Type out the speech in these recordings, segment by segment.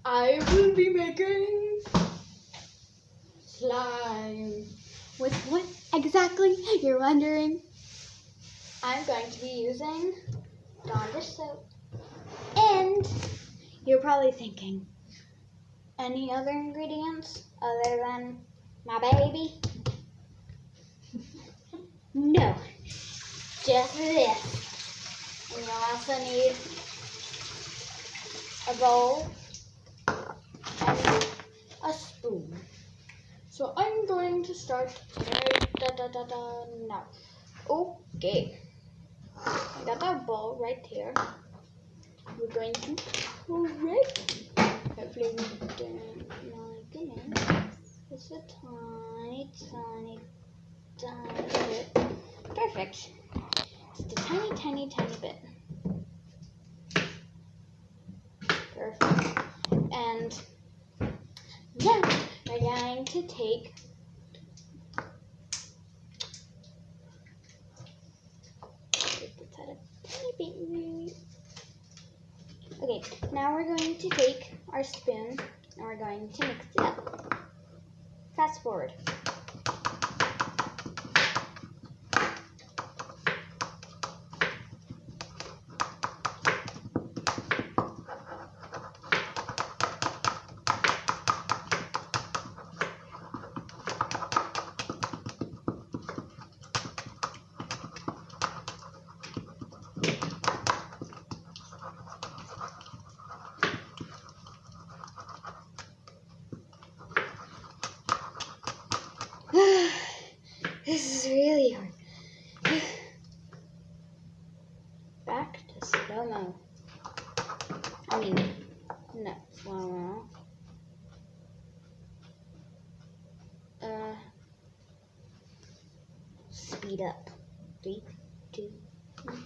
I will be making slime. With what exactly, you're wondering? I'm going to be using Dawn Dish soap. And you're probably thinking, any other ingredients other than my baby? No, just this. And you'll also need a bowl and a spoon. So I'm going to start now. Okay. I got that bowl right here. We're going to pour it. Hopefully we don't like it. Just a tiny, tiny, tiny bit. Perfect. Just a tiny, tiny, tiny bit. Perfect. And now we're going to take Okay, now we're going to take our spoon and we're going to mix it up. Fast forward. This is really hard. Back to slow-mo. No, slow-mo. Speed up. 3, 2, 1.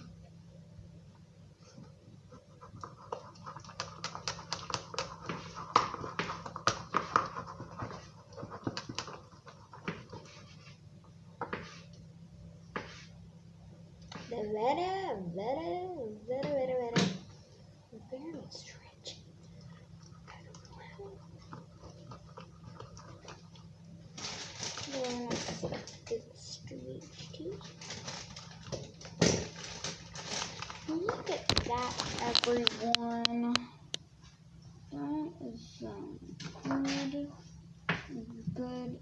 Very stretchy. Look at that, everyone. That is some good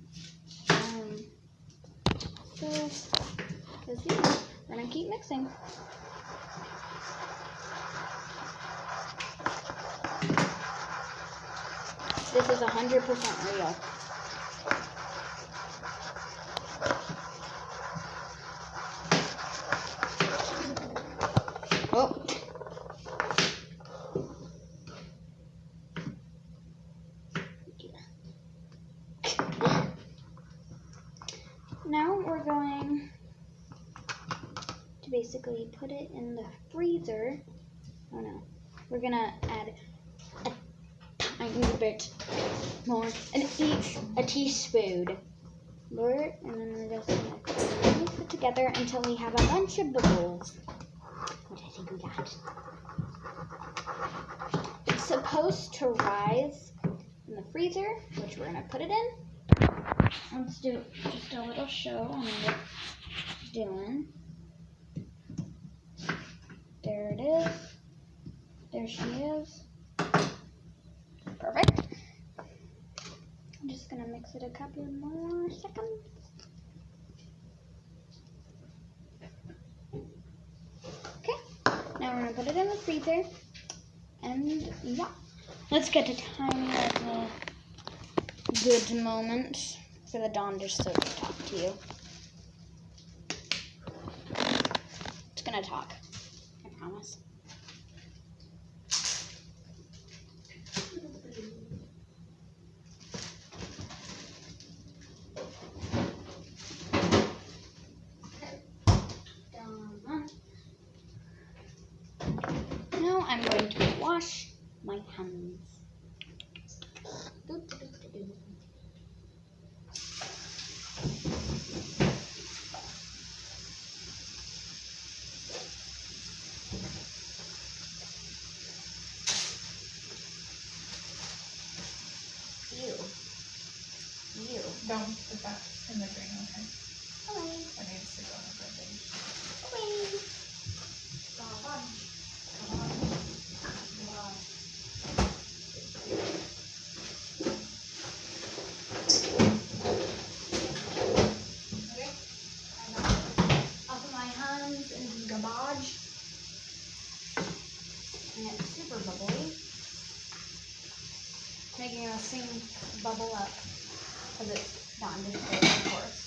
so we're gonna keep mixing. This is 100% real. Oh. Now we're going to basically put it in the freezer. Oh no. We're gonna add a tiny bit more, and a teaspoon more, and then we're just gonna mix it together until we have a bunch of bubbles. What I think we got. It's supposed to rise in the freezer, which we're gonna put it in. Let's do just a little show on what it's doing. There it is. There she is. Perfect. I'm just gonna mix it a couple more seconds. Okay, now we're gonna put it in the freezer. And yeah, let's get a tiny little good moment for the Dawn Dish soap to talk to you. It's gonna talk, I promise. Now I'm going to wash my hands. Don't put that in the drain, okay? Okay. That needs to go in the drain. Okay. Okay. I got it. Up in my hands in garbage. And it's super bubbly. Making a thing bubble up. Because it's Dawn dish soap, of course.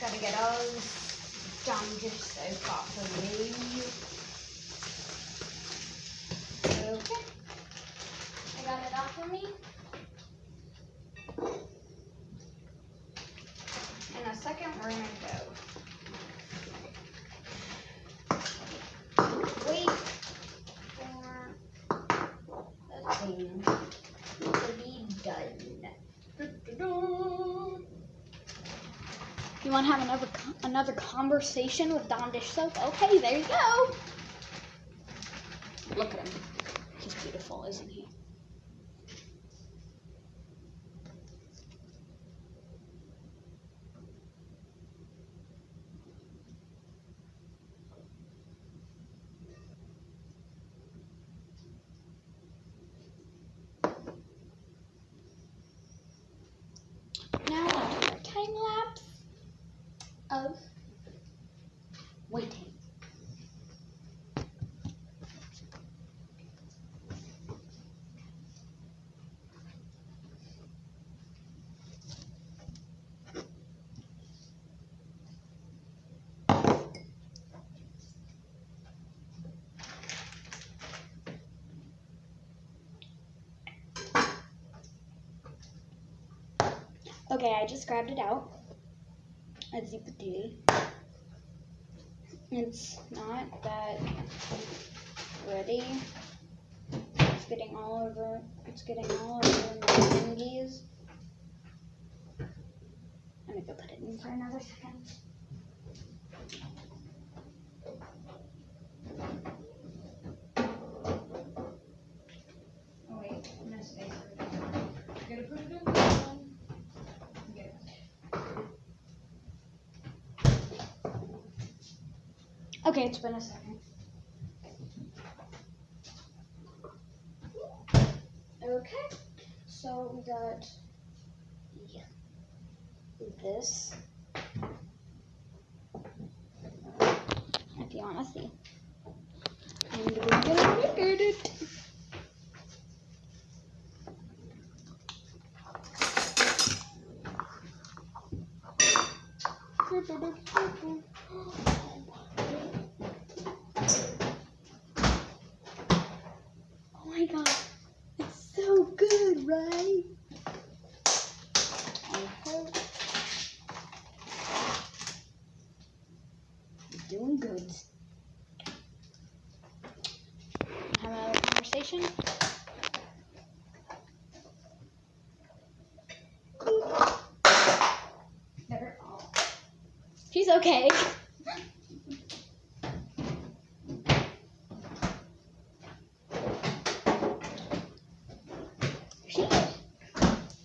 Gotta get all this Dawn dish soap off of me. Okay. I got it off of me. In a second, we're gonna go. Wait for the thing to be done. You want to have another conversation with Dawn dish soap? Okay, there you go. Look at him. He's beautiful, isn't he? Now onto our time lapse of waiting. Okay, I just grabbed it out, as you could see. It's not that ready. It's getting all over my fingies. Let me go put it in for another second. Oh wait, I'm gonna stay for it. You gotta put it in this one. Get it. Okay, it's been a second. Okay, so we got this. If you want to see. And we're gonna look at it. Oh my god, it's so good, right? I hope you're doing good. Have another conversation? She's okay. She is.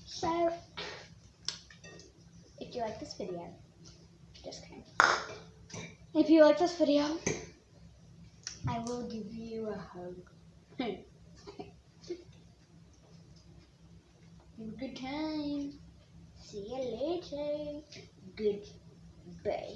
So, if you like this video, just kidding. If you like this video, I will give you a hug. Have a good time. See you later. Goodbye.